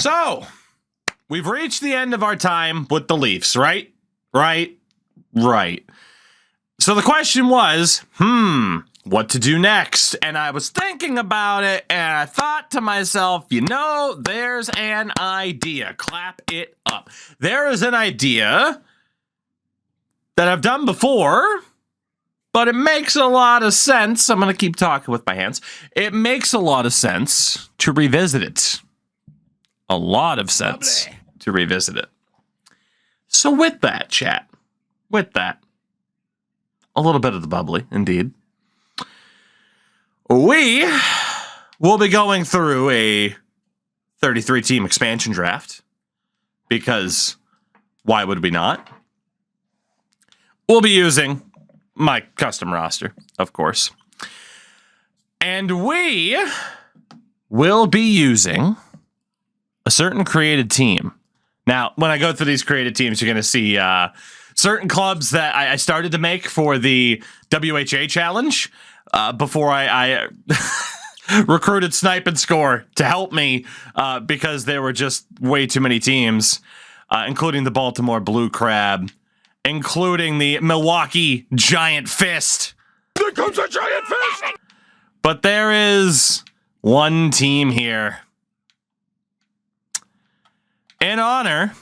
So, we've reached the end of our time with the Leafs, right? Right. So the question was, what to do next? And I was thinking about it, and I thought to myself, there's an idea. Clap it up. There is an idea that I've done before, but it makes a lot of sense. I'm going to keep talking with my hands. It makes a lot of sense to revisit it. A lot of sense to revisit it. So with that, chat, a little bit of the bubbly, indeed, we will be going through a 33-team expansion draft, because why would we not? We'll be using my custom roster, of course. And we will be using a certain created team. Now, when I go through these created teams, you're going to see certain clubs that I started to make for the WHA challenge before I recruited Snipe and Score to help me because there were just way too many teams, including the Baltimore Blue Crab, including the Milwaukee Giant Fist. There comes a Giant Fist! But there is one team here in honor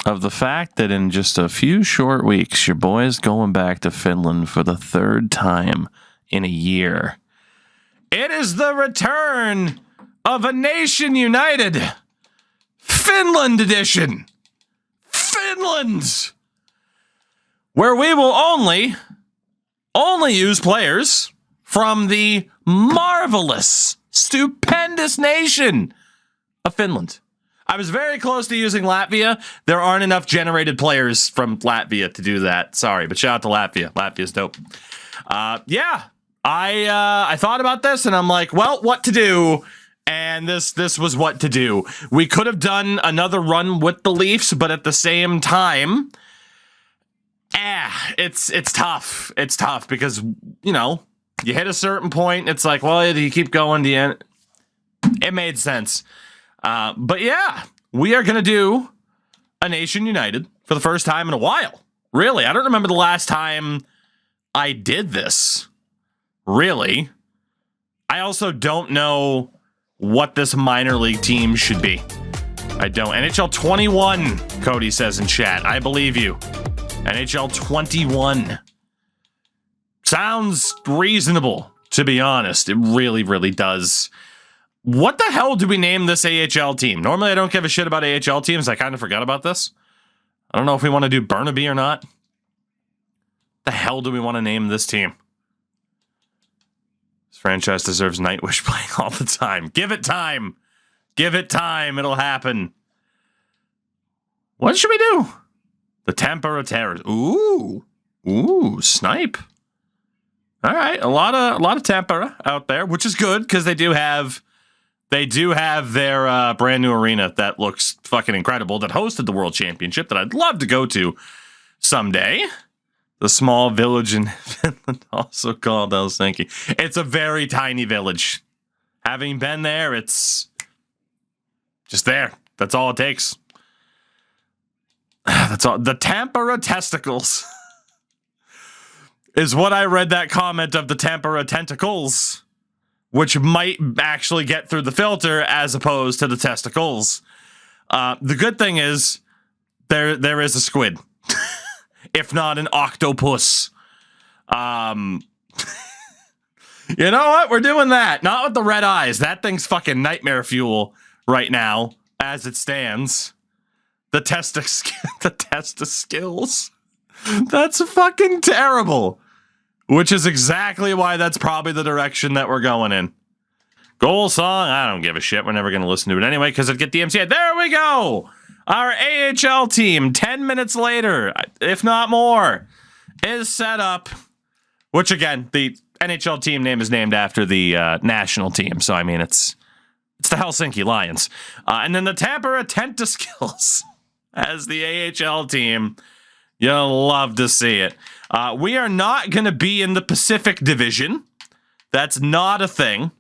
of the fact that in just a few short weeks, your boy's going back to Finland for the third time in a year. It is the return of a Nation United Finland edition. Finland! Where we will only use players from the marvelous, stupendous nation of Finland. I was very close to using Latvia. There aren't enough generated players from Latvia to do that. Sorry, but shout out to Latvia. Latvia's dope. I thought about this and I'm like, well, what to do? And this was what to do. We could have done another run with the Leafs, but at the same time, it's tough. It's tough because, you hit a certain point. It's like, well, do you keep going to the end? It made sense. But yeah, we are going to do a Nation United for the first time in a while. Really, I don't remember the last time I did this. Really. I also don't know what this minor league team should be. I don't. NHL 21, Cody says in chat. I believe you. NHL 21. Sounds reasonable, to be honest. It really, really does. What the hell do we name this AHL team? Normally, I don't give a shit about AHL teams. I kind of forgot about this. I don't know if we want to do Burnaby or not. The hell do we want to name this team? This franchise deserves Nightwish playing all the time. Give it time. Give it time. It'll happen. What should we do? The Tampere Terrors. Ooh, Snipe. All right, a lot of Tampere out there, which is good because they do have their brand new arena that looks fucking incredible, that hosted the World Championship that I'd love to go to someday. The small village in Finland, also called Helsinki. It's a very tiny village. Having been there, it's just there. That's all it takes. That's all. The Tampere Testicles is what I read that comment of the Tampere Tentacles, which might actually get through the filter as opposed to the testicles. The good thing is there is a squid, if not an octopus. You know what? We're doing that. Not with the red eyes. That thing's fucking nightmare fuel right now, as it stands. The testicles. That's fucking terrible. Which is exactly why that's probably the direction that we're going in. Goal song, I don't give a shit. We're never going to listen to it anyway because it'd get the MCA. There we go. Our AHL team, 10 minutes later, if not more, is set up. Which, again, the NHL team name is named after the national team. So, I mean, it's the Helsinki Lions. And then the Tampere Tentaskills as the AHL team. You'll love to see it. We are not going to be in the Pacific Division. That's not a thing.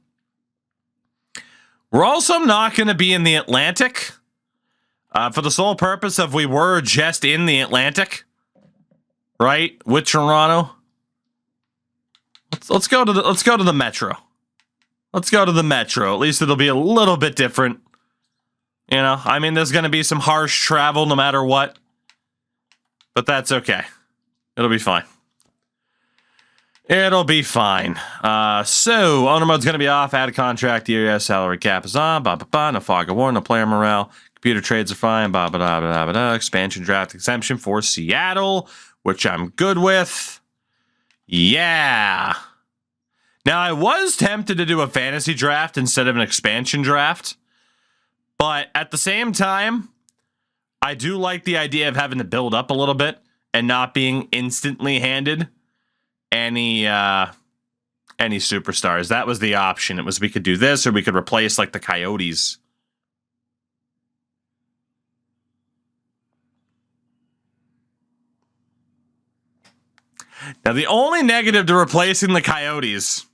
We're also not going to be in the Atlantic for the sole purpose of we were just in the Atlantic, right? With Toronto. Let's go to the Metro. Let's go to the Metro. At least it'll be a little bit different. You know, I mean, there's going to be some harsh travel no matter what. But that's okay. It'll be fine. It'll be fine. So, owner mode's going to be off. Add a contract year. Yes, salary cap is on. No fog of war. No player morale. Computer trades are fine. Expansion draft exemption for Seattle, which I'm good with. Yeah. Now, I was tempted to do a fantasy draft instead of an expansion draft. But at the same time, I do like the idea of having to build up a little bit and not being instantly handed any superstars. That was the option. It was we could do this or we could replace like the Coyotes. Now, the only negative to replacing the Coyotes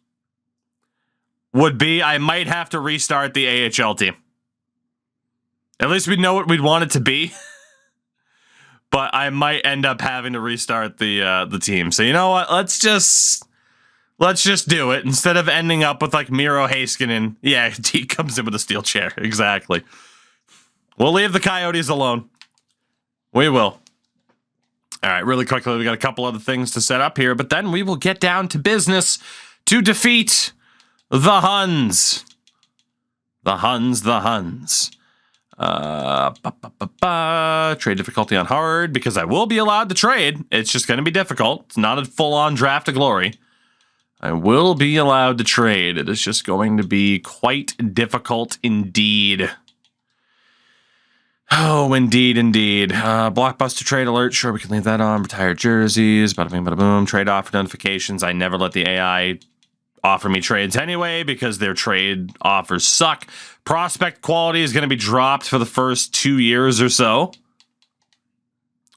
would be I might have to restart the AHL team. At least we know what we'd want it to be. But I might end up having to restart the team. So you know what? Let's just do it instead of ending up with like Miro Heiskanen. Yeah, he comes in with a steel chair. Exactly. We'll leave the Coyotes alone. We will. All right, really quickly, we got a couple other things to set up here, but then we will get down to business to defeat the Huns. The Huns. Trade difficulty on hard because I will be allowed to trade. It's just going to be difficult. It's not a full-on draft of glory. I will be allowed to trade. It is just going to be quite difficult indeed. Oh, indeed. Blockbuster trade alert. Sure, we can leave that on. Retired jerseys. Bada bing, bada boom. Trade offer notifications. I never let the AI offer me trades anyway because their trade offers suck. Prospect quality is going to be dropped for the first 2 years or so,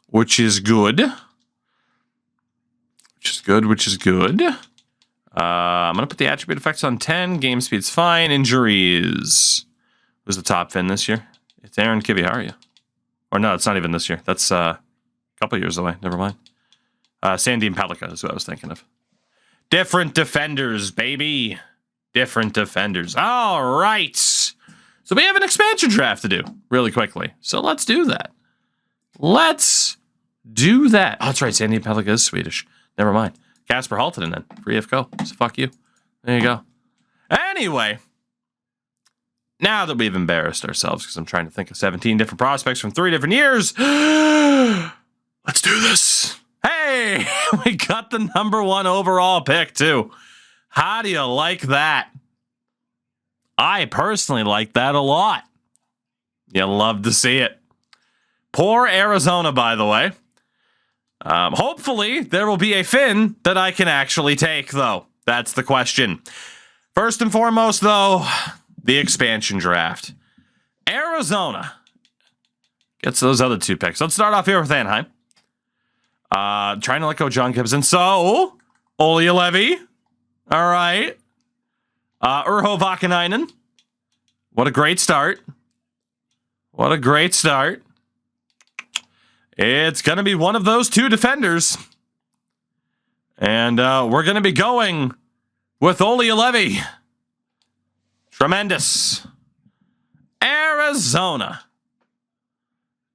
which is good. I'm going to put the attribute effects on 10. Game speed's fine. Injuries. Who's the top Finn this year? It's Aaron Kiviharia. Or no, it's not even this year. That's a couple years away. Never mind. Sandine Pellica is what I was thinking of. Different defenders, baby. Different defenders. All right. So we have an expansion draft to do really quickly. So let's do that. Oh, that's right. Sandine Pellica is Swedish. Never mind. Casper Haltinen then. Free FCO. So fuck you. There you go. Anyway. Now that we've embarrassed ourselves, because I'm trying to think of 17 different prospects from 3 different years. Let's do this. Hey, we got the number 1 overall pick, too. How do you like that? I personally like that a lot. You love to see it. Poor Arizona, by the way. Hopefully, there will be a Finn that I can actually take, though. That's the question. First and foremost, though, the expansion draft. Arizona gets those other 2 picks. Let's start off here with Anaheim. Trying to let go John Gibson. So, Olli Levy. All right. Urho Vakanainen. What a great start. It's going to be one of those 2 defenders. And we're going to be going with Olli Levy. Tremendous. Arizona.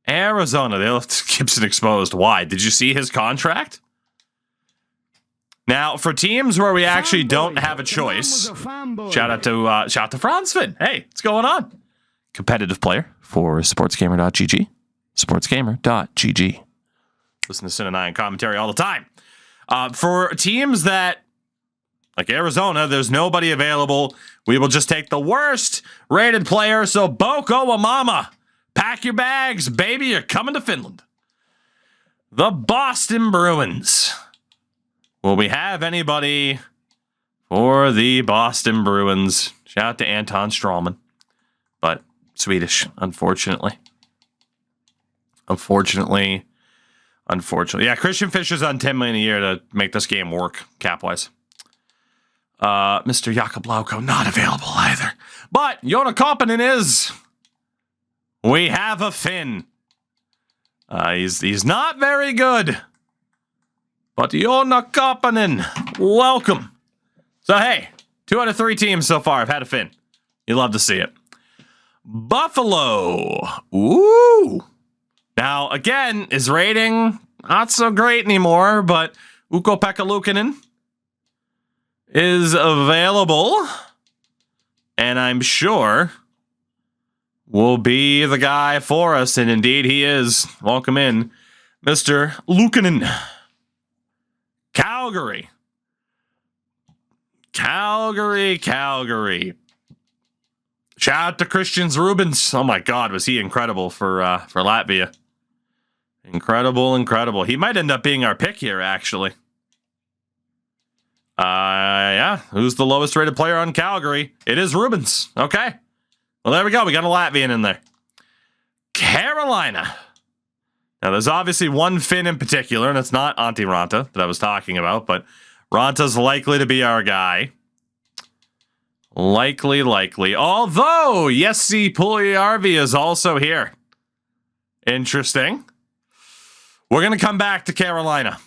They left Gibson exposed. Why? Did you see his contract? Now, for teams where we actually don't have a choice, shout out to Franzfin. Hey, what's going on? Competitive player for sportsgamer.gg. Sportsgamer.gg. Listen to Sin and I on commentary all the time. For teams that, like Arizona, there's nobody available. We will just take the worst rated player. So Boko Amama, pack your bags, baby. You're coming to Finland. The Boston Bruins. Will we have anybody for the Boston Bruins? Shout out to Anton Strålman. But Swedish, unfortunately. Yeah, Christian Fischer's on $10 million a year to make this game work cap-wise. Mr. Jakob Lauko, not available either. But Joona Koppanen is. We have a Finn. He's not very good. But Joona Koppanen, welcome. So, hey, 2 out of 3 teams so far have had a Finn. You love to see it. Buffalo. Ooh. Now, again, his rating, not so great anymore, but Ukko-Pekka Luukkonen is available. And I'm sure will be the guy for us. And indeed he is. Welcome in, Mr. Luukkonen. Calgary. Shout out to Christian Rubins. Oh my God, was he incredible for Latvia. Incredible. He might end up being our pick here, actually. Yeah. Who's the lowest rated player on Calgary? It is Rubins. Okay. Well, there we go. We got a Latvian in there. Carolina. Now, there's obviously one Finn in particular, and it's not Antti Ranta that I was talking about, but Ranta's likely to be our guy. Likely. Although, Jesse Puljujärvi is also here. Interesting. We're going to come back to Carolina.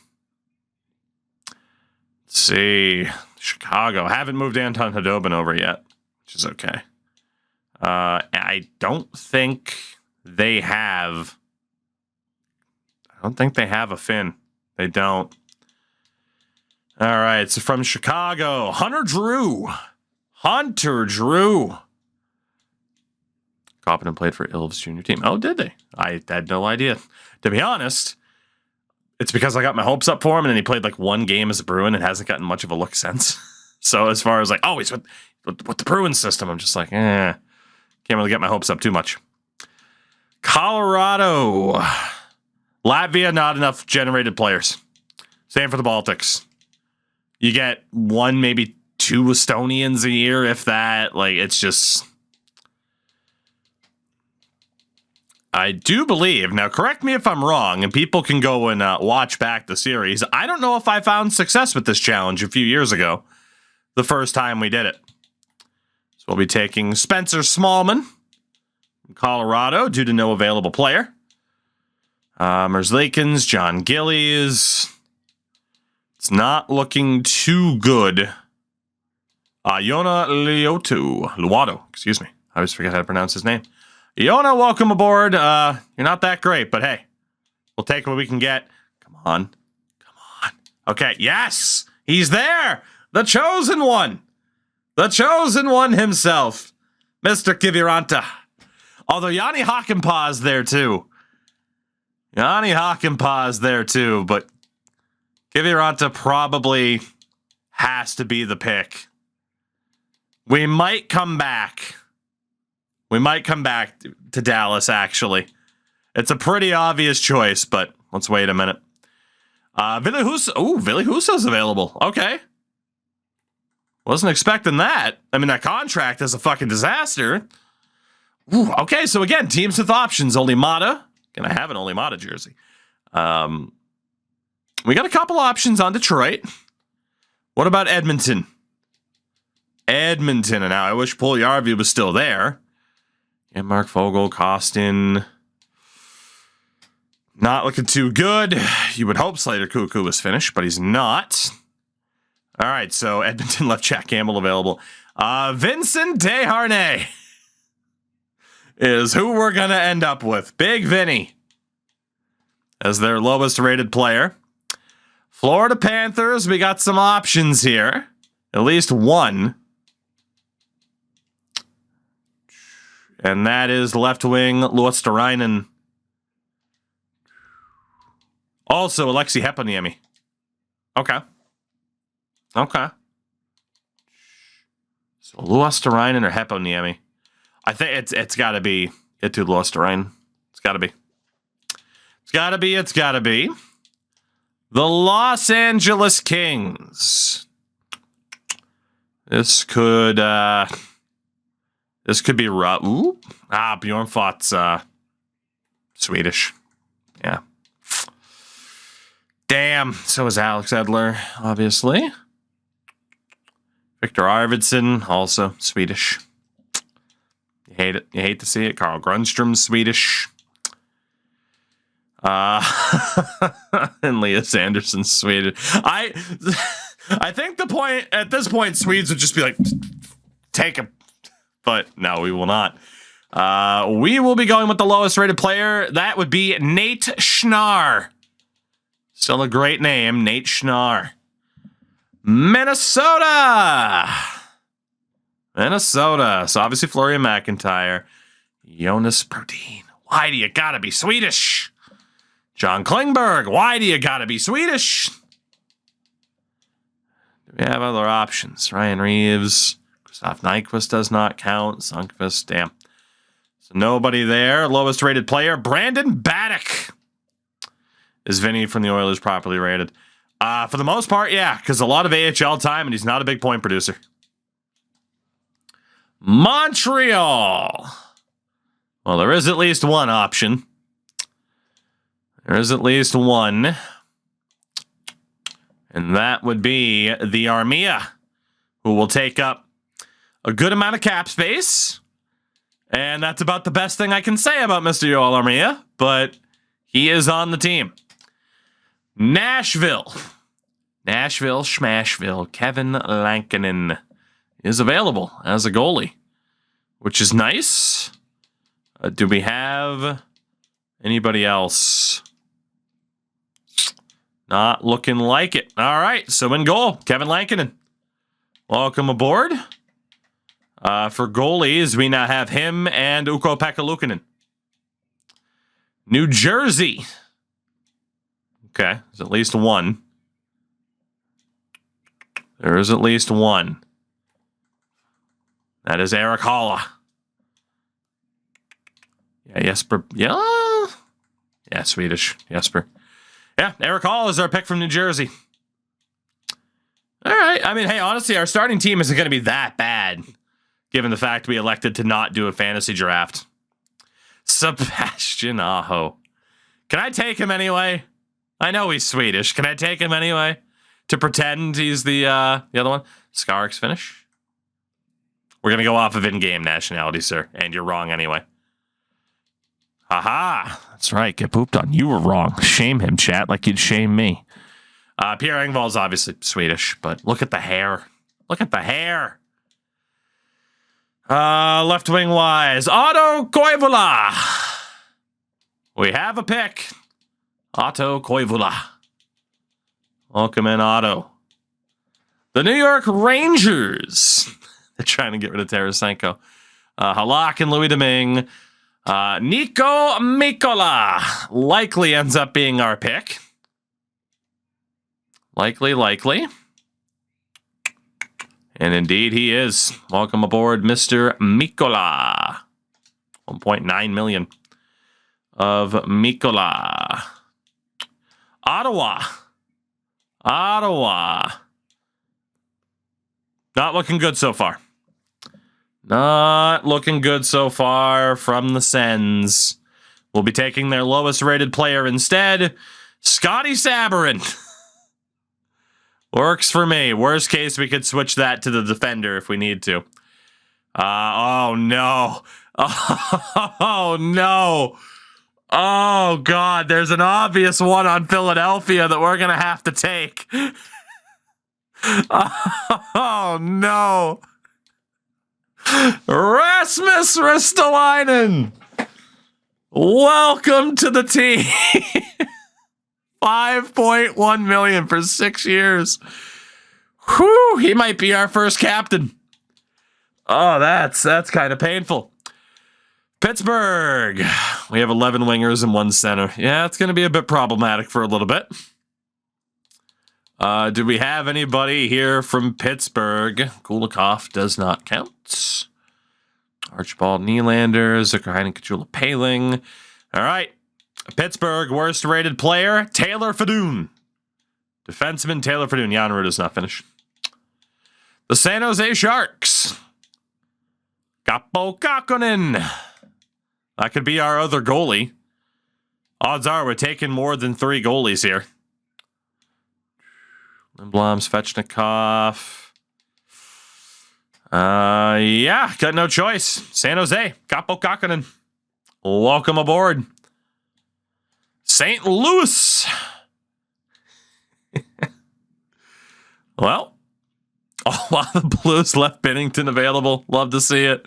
Let's see. Chicago. Haven't moved Anton Khudobin over yet, which is okay. I don't think they have a Finn. They don't. All right, so from Chicago, Hunter Drew. Koppanen played for Ilves junior team. Oh, did they? I had no idea. To be honest, it's because I got my hopes up for him, and then he played like one game as a Bruin and hasn't gotten much of a look since. So as far as like, oh, he's with the Bruin system, I'm just like, can't really get my hopes up too much. Colorado. Latvia, not enough generated players. Same for the Baltics. You get 1, maybe 2 Estonians a year, if that. Like, it's just... I do believe, now correct me if I'm wrong, and people can go and watch back the series. I don't know if I found success with this challenge a few years ago, the first time we did it. So we'll be taking Spencer Smallman from Colorado due to no available player. Merzlikins, John Gillies. It's not looking too good. Joona Luoto, excuse me. I always forget how to pronounce his name. Joona, welcome aboard. You're not that great, but hey, we'll take what we can get. Come on. Okay, yes, he's there. The chosen one. The chosen one himself. Mr. Kiviranta. Although Yanni Hakanpää is there too. But Kiviranta probably has to be the pick. We might come back to Dallas, actually. It's a pretty obvious choice, but let's wait a minute. Ville Husso's available. Okay. Wasn't expecting that. I mean, that contract is a fucking disaster. Ooh, okay, so again, teams with options. Only Mata. Can I have an Only Mata jersey? We got a couple options on Detroit. What about Edmonton? And now I wish Puljujärvi was still there. Yeah, Mark Vogel, Kostin. Not looking too good. You would hope Slater Cuckoo was finished, but he's not. All right, so Edmonton left Jack Campbell available. Vincent Desharnais is who we're going to end up with. Big Vinny as their lowest rated player. Florida Panthers, we got some options here. At least one. And that is left wing Luosterainen. Also, Alexi Heponiemi. Okay. So Luosterainen or Heponiemi? I think it's got to be Eetu Luosterainen. It's got to be. The Los Angeles Kings. This could be rough. Ooh. Bjorn Fott's Swedish. Yeah. Damn. So is Alex Edler, obviously. Victor Arvidsson, also Swedish. You hate it. You hate to see it. Carl Grundström, Swedish. And Elias Anderson, Swedish. I think the point at this point, Swedes would just be like, take him. But no, we will not. We will be going with the lowest rated player. That would be Nate Schnarr. Still a great name, Nate Schnarr. Minnesota. So obviously Florian McIntyre. Jonas Brodin. Why do you gotta be Swedish? John Klingberg. Why do you gotta be Swedish? Do we have other options? Ryan Reeves. Gustav Nyquist does not count. Sundqvist, damn. So nobody there. Lowest rated player, Brandon Baddock. Is Vinny from the Oilers properly rated? For the most part, yeah, because a lot of AHL time, and he's not a big point producer. Montreal. Well, there is at least one option. There is at least one. And that would be the Armia, who will take up a good amount of cap space. And that's about the best thing I can say about Mr. Yoel Armia, but he is on the team. Nashville, Schmashville, Kevin Lankinen is available as a goalie, which is nice. Do we have anybody else? Not looking like it. All right, so in goal, Kevin Lankinen. Welcome aboard. For goalies, we now have him and Ukko-Pekka Luukkonen. New Jersey. Okay, there's at least one. There is at least one. That is Eric Halla. Yeah, Jesper. Yeah, Swedish. Jesper. Yeah, Eric Hall is our pick from New Jersey. All right. I mean, hey, honestly, our starting team isn't going to be that bad, given the fact we elected to not do a fantasy draft. Sebastian Aho. Can I take him anyway? I know he's Swedish. Can I take him anyway? To pretend he's the other one? Skarik's Finnish? We're going to go off of in-game nationality, sir. And you're wrong anyway. Haha. That's right. Get pooped on. You were wrong. Shame him, chat, like you'd shame me. Pierre Engvall's obviously Swedish, but look at the hair. Look at the hair. Left wing wise. Otto Koivula. We have a pick. Otto Koivula. Welcome in, Otto. The New York Rangers. They're trying to get rid of Tarasenko. Halak and Louis Domingue. Nico Mikkola likely ends up being our pick. Likely. And indeed he is. Welcome aboard, Mr. Mikkola. 1.9 million of Mikkola. Ottawa. Not looking good so far. Not looking good so far from the Sens. We'll be taking their lowest rated player instead. Scotty Sabourin. Works for me. Worst case, we could switch that to the defender if we need to. Oh, no. Oh, no. Oh, God. There's an obvious one on Philadelphia that we're going to have to take. Oh, no. Rasmus Ristolainen. Welcome to the team. 5.1 million for 6 years. Whew, he might be our first captain. Oh, that's kind of painful. Pittsburgh. We have 11 wingers and 1 center. Yeah, it's going to be a bit problematic for a little bit. Do we have anybody here from Pittsburgh? Kulikov does not count. Archibald Nylander, Zuccarine Kachula Paling. All right. Pittsburgh, worst rated player, Taylor Fedun. Defenseman, Taylor Fedun. Jan does not finish. The San Jose Sharks. Kaapo Kakkonen. That could be our other goalie. Odds are we're taking more than 3 goalies here. Lindblom, Svechnikov. Yeah, got no choice. San Jose, Kaapo Kakkonen. Welcome aboard. St. Louis. Well, a lot of the Blues left Binnington available. Love to see it.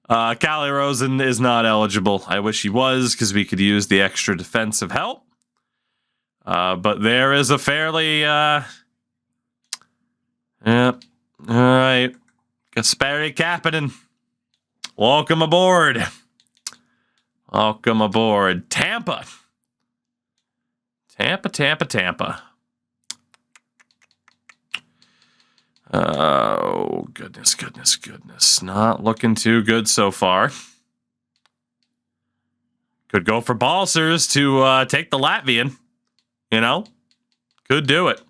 Calle Rosen is not eligible. I wish he was, because we could use the extra defensive help. But there is a fairly... Yep. All right. Kasperi Kapanen. Welcome aboard. Welcome aboard. Tampa. Tampa. Oh, goodness. Not looking too good so far. Could go for Balsers to take the Latvian. You know? Could do it.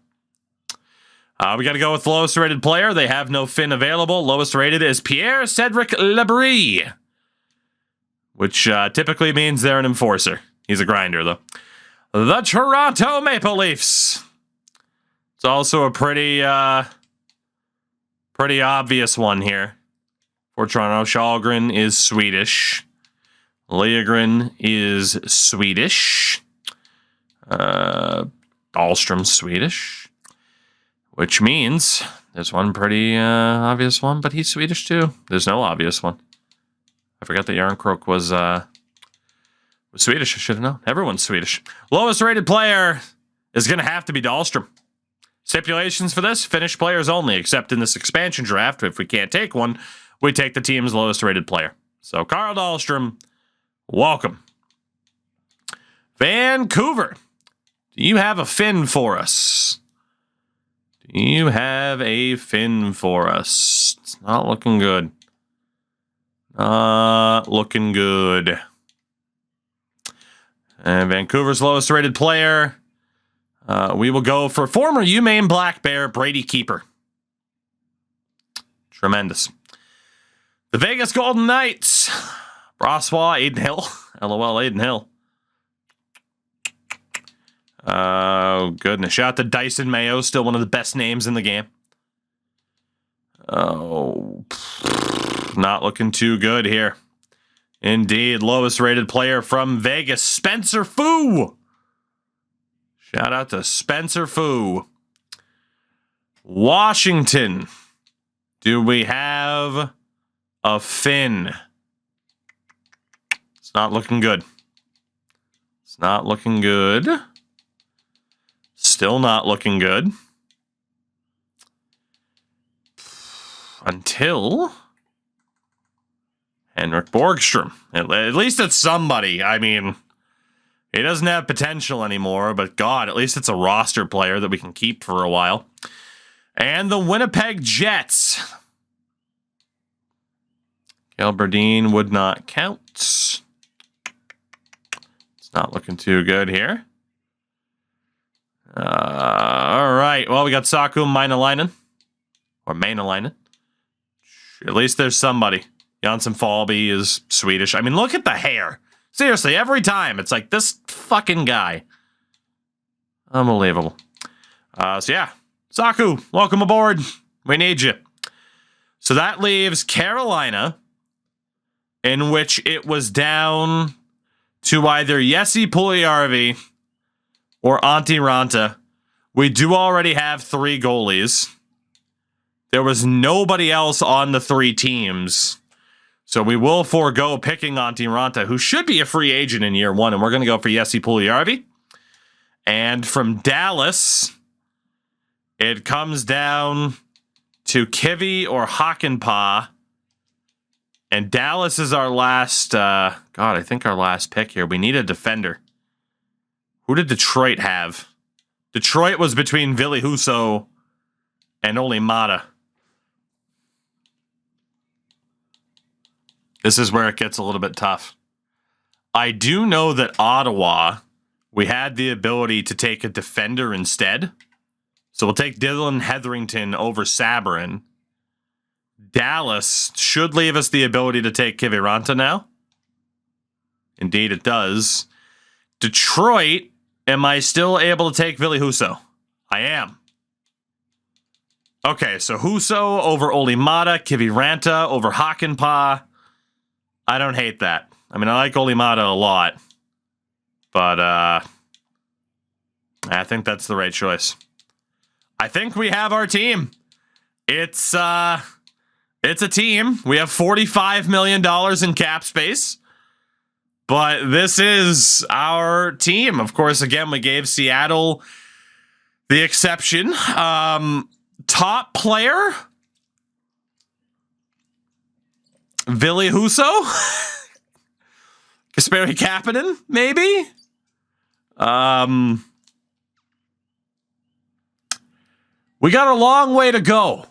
We got to go with the lowest rated player. They have no Finn available. Lowest rated is Pierre-Cedric Labrie, which typically means they're an enforcer. He's a grinder, though. The Toronto Maple Leafs. It's also a pretty obvious one here. For Toronto, Shalgren is Swedish. Liljegren is Swedish. Dahlstrom's Swedish. Which means there's one pretty obvious one, but he's Swedish too. There's no obvious one. I forgot that Järnkrok was Swedish. I should have known. Everyone's Swedish. Lowest rated player is going to have to be Dahlstrom. Stipulations for this: Finnish players only, except in this expansion draft. If we can't take one, we take the team's lowest rated player. So Carl Dahlstrom, welcome. Vancouver, do you have a Finn for us? Do you have a Finn for us? It's not looking good. Not looking good. And Vancouver's lowest rated player. We will go for former UMaine Black Bear, Brady Keeper. Tremendous. The Vegas Golden Knights. Brossois, Aiden Hill. LOL, Aiden Hill. Oh, goodness. Shout out to Dyson Mayo, still one of the best names in the game. Oh, not looking too good here. Indeed, lowest rated player from Vegas, Spencer Fu. Shout out to Spencer Fu. Washington. Do we have a Finn? It's not looking good. It's not looking good. Still not looking good. Until Henrik Borgstrom. At least it's somebody. I mean, he doesn't have potential anymore, but God, at least it's a roster player that we can keep for a while. And the Winnipeg Jets. Gail Berdine would not count. It's not looking too good here. All right. Well, we got Saku Maenalainen. Or Maenalainen. At least there's somebody. Janssen Falby is Swedish. I mean, look at the hair. Seriously, every time. It's like this fucking guy. Unbelievable. So yeah. Saku, welcome aboard. We need you. So that leaves Carolina, in which it was down to either Jesse Puljujärvi or Antti Ranta. We do already have 3 goalies. There was nobody else on the 3 teams. So we will forego picking Antti Ranta, who should be a free agent in year 1, and we're going to go for Jesse Puljujärvi. And from Dallas, it comes down to Kivi or Hakanpää. And Dallas is our last, I think our last pick here. We need a defender. Who did Detroit have? Detroit was between Ville Husso and Olli Mata. This is where it gets a little bit tough. I do know that Ottawa, we had the ability to take a defender instead. So we'll take Dylan Hetherington over Sabrin. Dallas should leave us the ability to take Kiviranta now. Indeed, it does. Detroit, am I still able to take Ville Husso? I am. Okay, so Huso over Olimata, Kiviranta over Hakanpää. I don't hate that. I mean, I like Olimata a lot, but I think that's the right choice. I think we have our team. It's a team. We have $45 million in cap space, but this is our team. Of course, again, we gave Seattle the exception. Top player, Ville Husso, Kasperi Kapanen, maybe. We got a long way to go